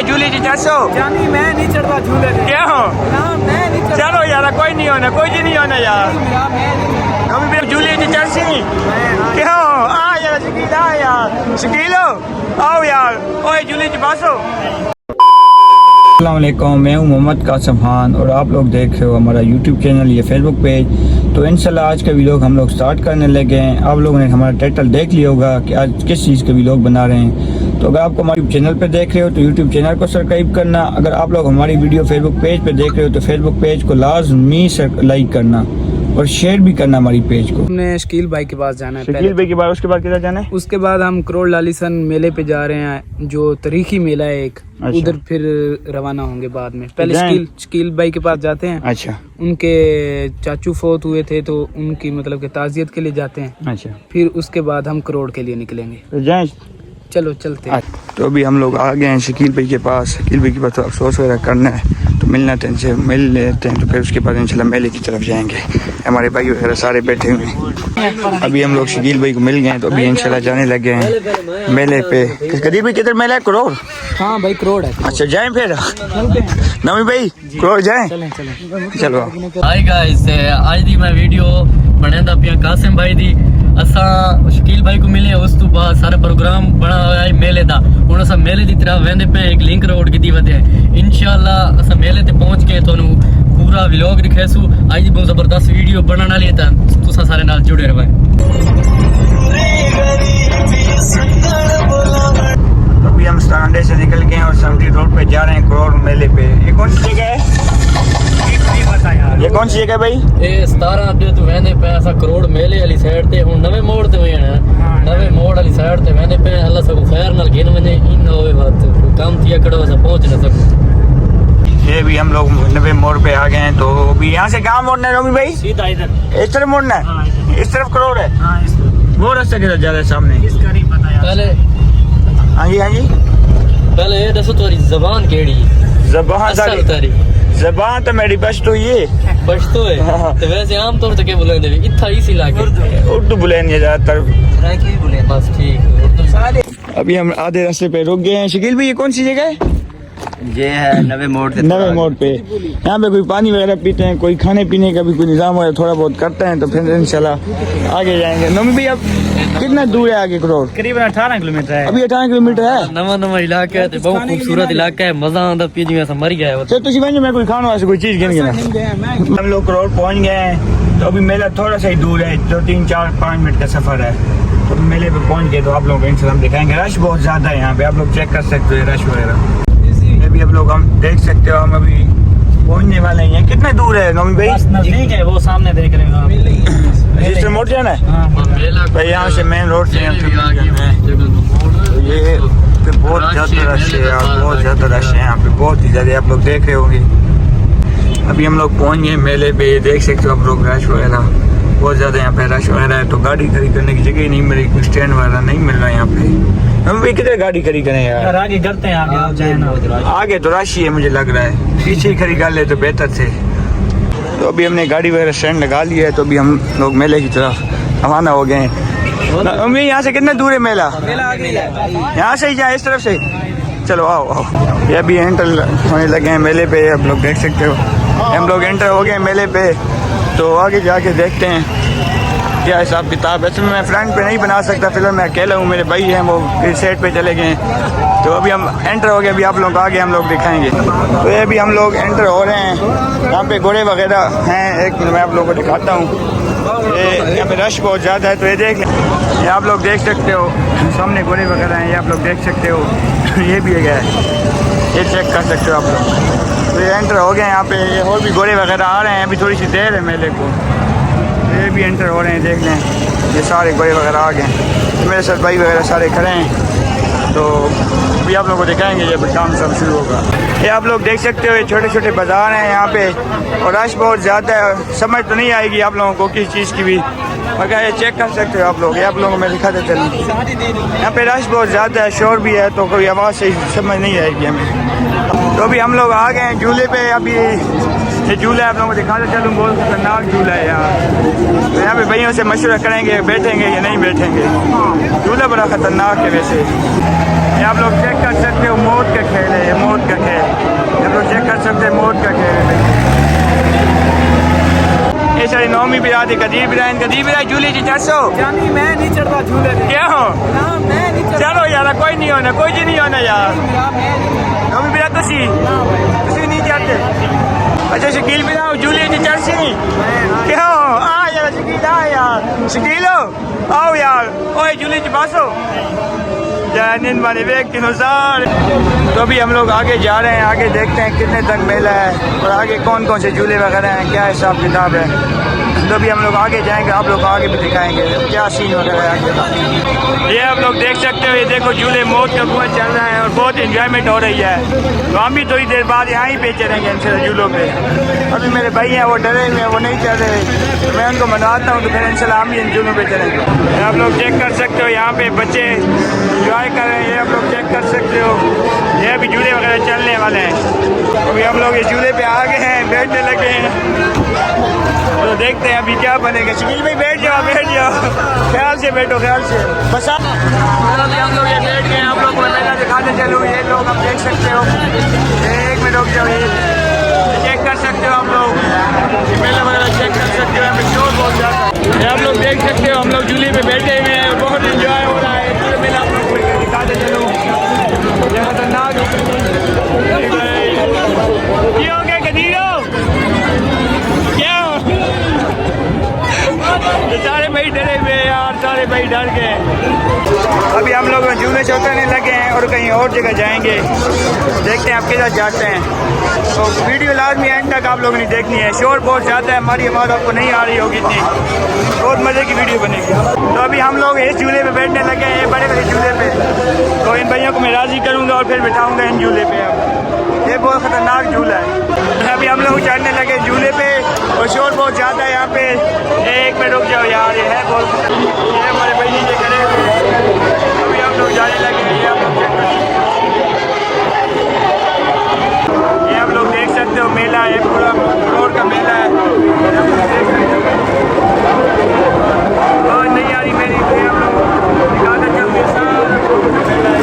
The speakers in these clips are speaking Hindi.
झूले जी चढ़ो जानी मैं नहीं चढ़ता झूले पे। क्या हो मैं नहीं चढ़ता। चलो यार कोई नहीं होना कोई जी नहीं होना यार हम भी झूले जी चढ़ सी क्या हो आ यार शकील आ यार शकील हो आओ यार ओए झूले जी बसो। अस्सलामुअलैकुम मैं हूं मोहम्मद कासिम खान और आप लोग देख रहे हो हमारा यूट्यूब चैनल ये फेसबुक पेज। तो इंशाल्लाह आज का व्लॉग हम लोग स्टार्ट करने लगे हैं। आप लोगों ने हमारा टाइटल देख लिया होगा कि आज किस चीज़ का व्लॉग बना रहे हैं। तो अगर आपको हमारे चैनल पे देख रहे हो तो यूट्यूब चैनल को सब्सक्राइब करना। अगर आप लोग हमारी वीडियो फेसबुक पेज पे देख रहे हो तो फेसबुक पेज को लाजमी लाइक करना और शेयर भी करना हमारी पेज को। हमने शकील भाई के पास जाना है शकील भाई के बाद उसके बाद किधर जाना है? उसके बाद हम करोड़ लालीसन मेले पे जा रहे हैं जो तारीखी मेला है एक। अच्छा। उधर फिर रवाना होंगे बाद में। पहले शकील भाई के पास जाते हैं। अच्छा उनके चाचू फौत हुए थे तो उनकी मतलब के ताज़ियत के लिए जाते हैं। अच्छा फिर उसके बाद हम करोड़ के लिए निकलेंगे। तो जाएं। चलो चलते हैं। तो अभी हम लोग आ गए हैं शकील भाई के पास। शकील भाई के पास तो अफसोस वगैरह करना है तो मिलना तो इनसे मिल लेते हैं। तो फिर उसके बाद इंशाल्लाह मेले की तरफ जाएंगे। हमारे भाई वगैरह सारे बैठे हुए हैं। अभी हम लोग शकील भाई को मिल गए हैं तो अभी इंशाल्लाह जाने लगे हैं मेले पे। करीब भाई किधर मेला है? करोड़। हाँ भाई करोड़ है। अच्छा जाएं फिर नवी भाई करोड़ जाएं। चलो हाय गाइस आज दी मैं वीडियो बनांदा पिया कासिम भाई दी। असा शकील भाई को मिले उस तो बाद सारा प्रोग्राम बना हुआ है मेले दा। हुण असा मेले दी तरफ वेंदे पे एक लिंक रोड की वधे इंशाल्लाह असा मेले ते पहुंच के थानू पूरा व्लॉग दिखासू। आज दी बहुत जबरदस्त वीडियो बनाने वाली है तुसा सारे नाल जुड़े रहो। अभी हम स्टांडे से निकल गए और सऊदी रोड पे जा रहे हैं करोड़ मेले पे। ये कौन सी जगह है? ये कौन सी जगह है भाई? ए 17 अप्रैल तो वेंदे पे असा करोड़ मेले वाली साइड ते हुण नवे मोड़ ते होए ना। नवे मोड़ वाली साइड ते वेंदे पे अल्लाह सब खैर नाल गिन वने इन होवे बात काम थिया कड़ो असा पहुंच ना सकू। ये भी हम लोग नवे मोड़ पे आ गए हैं। तो अभी यहाँ से कहाँ मोड़ना है रोमी भाई? सीधा इधर। इस तरफ मोड़ना है? इस तरफ करोड़ है? वो रास्ता किधर जा रहा है सामने? इसका नहीं पता यार। पहले हाँ जी हाँ जी पहले ये दसो तुम्हारी जबान केड़ी जबान असल तारी जबान तो मेरी पश्तो ये पश्तो है। तो वैसे आम तौर पे क्या बोलेंगे इतना इसी लाके उर्दू बुलेंगे ज्यादातर। बस ठीक उर्दू सारे। अभी हम आधे रास्ते पे रुक गए हैं। शकील भाई ये कौन सी जगह है? ये है नवे मोड़ नवे मोड़ पे। यहाँ पे कोई पानी वगैरह पीते हैं, कोई खाने पीने का भी कोई निजाम वगैरह थोड़ा बहुत करते हैं। तो फिर इंशाल्लाह आगे जाएंगे। नमी भाई अब कितना दूर है आगे करोड़? करीबन 18 किलोमीटर है। अभी 18 किलोमीटर है। नवा नवा इलाका है बहुत खूबसूरत इलाका है। मजा आंदा पी जी ऐसा मर गया है। तो तुझे मैं कोई खाने वास्ते कोई चीज गिन गिना। हम लोग करोड़ पहुँच गए हैं। तो अभी मेला थोड़ा सा ही दूर है, 2 3 4 5 मिनट का सफर है। तो मेले पे पहुँच गए तो आप लोगों को इंशाल्लाह हम दिखाएंगे। रश बहुत ज्यादा है यहाँ पे, आप लोग चेक कर सकते हो रश वगैरह। अभी आप लोग हम देख सकते हो हम अभी पहुँचने वाले हैं। कितने दूर है नौमी भाई? नजदीक है वो सामने देख रहे हो। जिससे मोड़ जाना है भाई यहाँ से मेन रोड से। तो ये पे बहुत ज़्यादा रश है यार, बहुत ज़्यादा रश है यहाँ पे, बहुत ही ज़्यादा। आप लोग देख रहे होंगे। अभी हम लोग पहुँच गए मेले पे, देख सकते हो आप लोग रश वगैरह बहुत ज़्यादा यहाँ पे रश वगैरह है। तो गाड़ी खड़ी करने की जगह ही नहीं मिली, कोई स्टैंड वगैरह नहीं मिल रहा है यहाँ पे। हम भी किधर गाड़ी खड़ी करें यार? आगे करते हैं आगे तो रश ही है मुझे लग रहा है, पीछे ही खड़ी कर ले तो बेहतर थे। तो अभी हमने गाड़ी वगैरह स्टैंड लगा लिया है। तो अभी हम लोग मेले की तरफ रवाना हो गए हैं। अम्मी यहाँ से कितना दूर है मेला? यहाँ से ही जाए इस तरफ से? चलो आओ आओ। ये अभी एंटर होने लगे हैं मेले पे, आप लोग देख सकते हो। हम लोग एंटर हो गए मेले पे। तो आगे जाके देखते हैं क्या हिसाब किताब। वैसे मैं फ्रंट पे नहीं बना सकता, फिलहाल मैं अकेला हूँ, मेरे भाई हैं वो फिर सेट पे चले गए हैं। तो अभी हम एंटर हो गए। अभी आप लोग आगे हम लोग दिखाएंगे। तो ये अभी हम लोग एंटर हो रहे हैं। यहाँ पे घोड़े वगैरह हैं, एक मैं आप लोगों को दिखाता हूँ। ये यहाँ पे रश बहुत ज़्यादा है। तो ये देख लें, ये आप लोग देख सकते हो सामने घोड़े वगैरह हैं, ये आप लोग देख सकते हो। ये भी है, ये चेक कर सकते हो आप लोग। तो ये एंटर हो गए यहाँ पे। ये और भी घोड़े वगैरह आ रहे हैं, अभी थोड़ी सी देर है मेले को। ये भी एंटर हो रहे हैं, देख लें ये सारे घोड़े वगैरह आ गए। तो मेरे साथ भाई वगैरह सारे खड़े हैं। तो अभी आप लोगों को दिखाएंगे जब काम सब शुरू होगा। ये आप लोग देख सकते हो, ये छोटे छोटे बाज़ार हैं यहाँ पे और रश बहुत ज़्यादा है। समझ तो नहीं आएगी आप लोगों को किस चीज़ की भी, मगर ये चेक कर सकते हो आप लोग। ये आप लोगों को मैं दिखा देता हूँ। यहाँ पे रश बहुत ज़्यादा है, शोर भी है, तो कोई आवाज़ से समझ नहीं आएगी हमें। तो अभी हम लोग आ गए हैं झूले पे। अभी ये झूला आप लोगों को दिखाते चलूँ, बहुत खतरनाक झूला है यार। तो यहाँ पे भैया से मशवरा करेंगे बैठेंगे या नहीं बैठेंगे। झूला बड़ा खतरनाक है वैसे। ये आप लोग चेक कर सकते हो, मौत का खेल है ये, मौत का खेल। आप लोग चेक कर सकते हैं, मौत का खेल है। ये सारी नौमी भी आती, कदीर भी झूले जी 400 जानी मैं नहीं चढ़ता झूले पे। क्या हो? ना मैं नहीं चढ़ता। चलो यार, कोई नहीं होना, कोई जी नहीं होना यार। नौमी भी तुसी नहीं चढ़ते? अच्छा शकील भी आओ, झूले जी चढ़सी क्यों? आ यार शकील, आ यार शकील आओ यार। ओए झूले जी बासो जैनिन वाले वेग 3000। तो अभी हम लोग आगे जा रहे हैं, आगे देखते हैं कितने तक मेला है और आगे कौन कौन से झूले वगैरह हैं, क्या हिसाब किताब है। तो अभी हम लोग आगे जाएंगे, आप लोग को आगे भी दिखाएंगे क्या सीन वगैरह है आगे। ये आप लोग देख सकते हो, ये देखो झूले मौत का कुआं चल रहा है और बहुत इंजॉयमेंट हो रही है। तो हम भी थोड़ी देर बाद यहाँ ही पे चलेंगे इनसे झूलों पे। अभी मेरे भाई हैं वो डरे हुए हैं, वो नहीं चल रहे, तो मैं उनको मनवाता हूँ, तो फिर इंशाल्लाह हम भी इन झूलों पे चलेंगे। आप लोग चेक कर सकते हो, यहाँ पे बच्चे इंजॉय कर रहे हैं, ये आप लोग चेक कर सकते हो। ये अभी झूले वगैरह चलने वाले हैं। अभी हम लोग ये झूले पे आ गए हैं, बैठने लगे हैं, तो देखते हैं अभी क्या बनेगा। शकील भाई बैठ जाओ, बैठ जाओ, ख्याल से बैठो, ख्याल से बस। अभी हम लोग ये बैठ गए, आप लोग को मेला दिखाते चलो। ये लोग आप देख सकते हो, एक में रुक जाओ, ये चेक कर सकते हो आप लोग, मेला वगैरह चेक कर सकते हो। यहाँ पे शोर बहुत ज़्यादा है, आप लोग देख सकते हो। हम लोग झूले पे बैठे हुए हैं, बहुत इंजॉय हो रहा है। पूरे मेला आप लोग को दिखाते चलो, ये खतरनाक क्या हो गया कदीरो, क्या हो? सारे भाई डरे हुए यार, सारे भाई डर गए। अभी हम लोग झूले से उतरने लगे हैं और कहीं और जगह जाएंगे, देखते हैं आप किधर जाते हैं। तो वीडियो लाजमी एंड तक आप लोगों ने देखनी है। शोर बहुत ज़्यादा है, हमारी आवाज़ आपको नहीं आ रही होगी इतनी, बहुत मज़े की वीडियो बनेगी। तो अभी हम लोग इस झूले पे बैठने लगे हैं, बड़े बड़े झूले पे। तो इन भैया को मैं राज़ी करूँगा और फिर बिठाऊँगा इन झूले पे। अब ये बहुत ख़तरनाक झूला है। अभी हम लोग चढ़ने लगे झूले पे और शोर बहुत ज़्यादा है यहाँ पे। एक में रुक जाओ यार, ये है बहुत, ये हमारे भाई नीचे खड़े हुए हैं। अभी हम लोग जाने लगे हैं, ये आप लोग चेक करें, ये आप लोग देख सकते हो मेला है, पूरा करोड़ का मेला है। और नहीं आ रही मेरी, हम लोग दिखाते चलते सारा मेला है।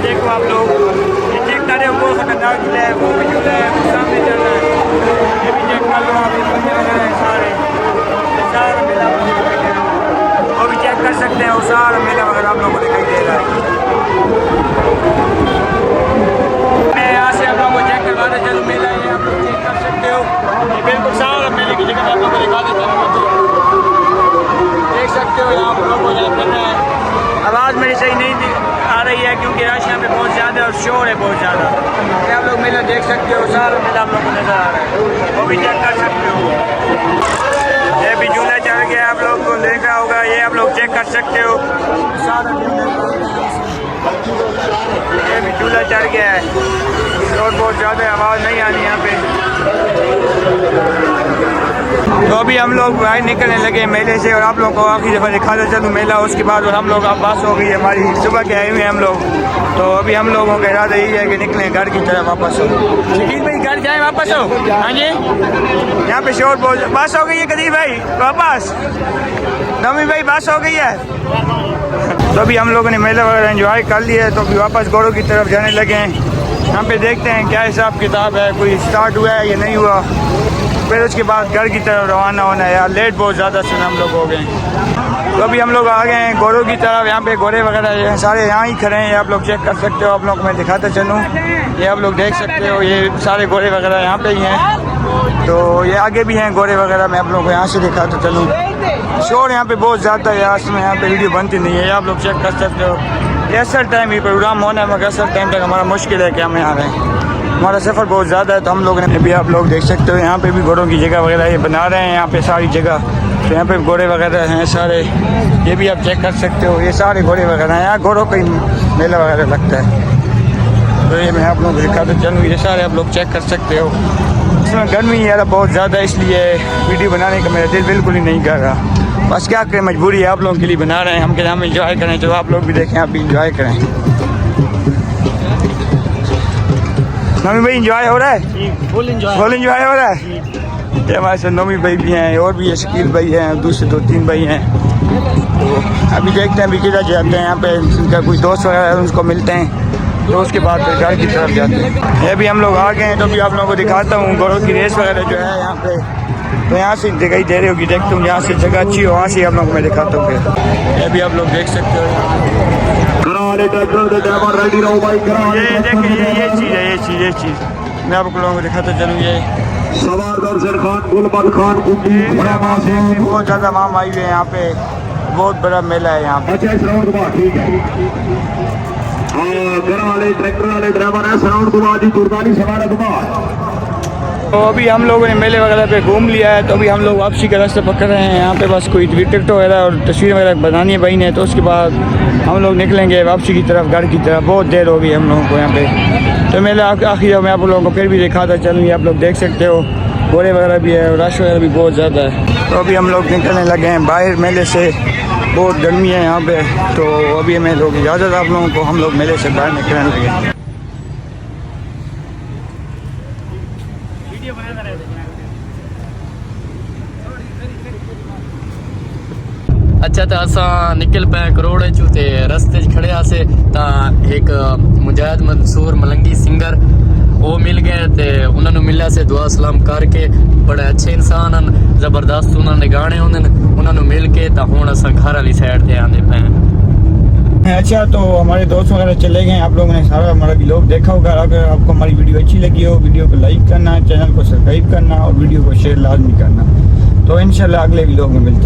देखो आप लोग, ये चेक करें, वो खतरनाक झूला है, वो भी झूला है, सामने चल रहा है, ये भी चेक कर लो आप, सारे मेला वो भी चेक कर सकते हैं, वो सारा मेला वगैरह आप लोगों को दिखाई दे रहा है। मैं यहाँ से आप लोगों को चेक करवाते चलूँ मेला, ये आप लोग चेक कर सकते हो, ये बिल्कुल सारा मेले की जगह आप लोगों को दिखाते चलूँ, देख सकते हो। यहाँ आप लोगों को चेक करना है, आवाज़ मेरी सही नहीं आ रही है क्योंकि रश यहाँ पे बहुत ज़्यादा और शोर है बहुत ज़्यादा। ये आप लोग मेला देख सकते हो, सारा मेला आप लोग को नज़र आ रहा है, वो भी चेक कर सकते हो। ये भी झूला चढ़ गया, आप लोग को देखा होगा, ये आप लोग चेक कर सकते हो, सारा ये भी झूला चढ़ गया है, शोर बहुत ज़्यादा है, आवाज़ नहीं आ रही यहाँ पे। तो अभी हम लोग बाहर निकलने लगे मेले से और आप लोगों को आखिरी दफ़ा दिखाते चलूँ मेला, उसके बाद और हम लोग अब बस हो गई है हमारी, सुबह के आए हुए हैं हम लोग। तो अभी हम लोगों का इरादा यही है कि निकलें घर की तरफ वापस हो। शकील भाई घर जाए वापस हो? हाँ जी, यहाँ पे शोर बहुत, बस हो गई है कदीर भाई वापस, नवी भाई बस हो गई है। तो अभी हम लोगों ने मेला वगैरह एंजॉय कर लिया है, तो अभी वापस गोरों की तरफ जाने लगे हैं। यहाँ पे देखते हैं क्या हिसाब किताब है, कोई स्टार्ट हुआ है या नहीं हुआ, फिर उसके बाद घर की तरफ रवाना होना है। यार लेट बहुत ज़्यादा से हम लोग हो गए। तो अभी हम लोग आ गए हैं गोरों की तरफ, यहाँ पे गोरे वगैरह सारे यहाँ ही खड़े हैं, आप लोग चेक कर सकते हो। आप लोग मैं दिखाता चलूँ, ये आप लोग देख सकते हो, ये सारे गोरे वगैरह यहाँ पे ही हैं। तो ये आगे भी हैं गोरे वगैरह, मैं आप लोगों को यहाँ से दिखाता चलूँ, शोर यहाँ पे बहुत ज़्यादा है, आज में यहाँ पे वीडियो बनती नहीं है, आप लोग चेक कर सकते हो। ये असल टाइम ही प्रोग्राम होना है, मगर असल टाइम तक हमारा मुश्किल है कि हम यहाँ रहें। हमारा सफ़र बहुत ज़्यादा है, तो हम लोग ने भी, आप लोग देख सकते हो यहाँ पे भी घोड़ों की जगह वगैरह ये बना रहे हैं यहाँ पे सारी जगह। तो यहाँ पे घोड़े वगैरह हैं सारे, ये भी आप चेक कर सकते हो, ये सारे घोड़े वगैरह हैं। यहाँ घोड़ों का ही मेला वगैरह लगता है। तो ये मैं आप लोग दिखाता चलूँ, ये सारे आप लोग चेक कर सकते हो। इसमें गर्मी यार बहुत ज़्यादा, इसलिए वीडियो बनाने का मेरा दिल बिल्कुल ही नहीं कर रहा। बस क्या करें, मजबूरी है, आप लोगों के लिए बना रहे हैं। हम कहते हैं हम इंजॉय करें, तो आप लोग भी देखें, आप भी इंजॉय करें। नमी भाई इंजॉय हो रहा है, फुल इंजॉय हो रहा है। ये हमारे साथ नमी भाई भी हैं, और भी शकील भाई हैं, दूसरे 2-3 भाई हैं। तो अभी देखते हैं अभी किधर जाते हैं। यहाँ पे उनका कोई दोस्त वगैरह है, उसको मिलते हैं, तो उसके बाद फिर घर की तरफ जाते हैं। ये भी हम लोग आ गए हैं, तो अभी आप लोगों को दिखाता हूँ घोड़ों की रेस वगैरह जो है यहाँ पे। तो यहाँ से दिखाई दे रही होगी, देखता हूँ, यहाँ से जगह अच्छी हो, वहाँ से आप लोगों को मैं दिखाता हूँ। फिर ये भी आप लोग देख सकते हो, ये देखिए ये चीज़ मैं आप लोगों को दिखाता चलूँ। ये बहुत ज़्यादा माम आई हुई है यहाँ पे, बहुत बड़ा मेला है यहाँ पे। तो अभी हम लोगों ने मेले वगैरह पे घूम लिया है, तो अभी हम लोग वापसी का रास्ता पकड़ रहे हैं। यहाँ पे बस कोई टिकट वगैरह और तस्वीर वगैरह बनानी है भाई ने, तो उसके बाद हम लोग निकलेंगे वापसी की तरफ, घर की तरफ। बहुत देर हो गई हम लोगों को यहाँ पे। तो मेला आखिर मैं आप लोगों को फिर भी दिखाता चलूँ, आप लोग देख सकते हो घोड़े वगैरह भी है, रश वगैरह भी बहुत ज़्यादा है। तो अभी हम लोग निकलने लगे हैं बाहर मेले से, बहुत गर्मी है यहाँ पे। तो अभी मैं लोग इजाज़त आप लोगों को, हम लोग मेले से बाहर निकलने लगे। अच्छा, तो असां निकल पे करोड़ चू ते रस्ते खड़े आसे ता एक मुजाहिद मंसूर मलंगी सिंगर वो मिल गए, ते उन्होंने मिलिया से दुआ सलाम करके, बड़े अच्छे इंसान हैं, जबरदस्त उन्होंने गाने उन्होंने मिल के तो हुण असां घर वाली साइड ते आंदे पे हैं। अच्छा, तो हमारे दोस्त वगैरह चले गए, आप लोगों ने सारा हमारा व्लॉग देखा होगा। अगर आपको हमारी वीडियो अच्छी लगी हो, वीडियो को लाइक करना, चैनल को सब्सक्राइब करना और वीडियो को शेयर लाजमी करना। तो इंशाल्लाह अगले व्लॉग में मिलते हैं।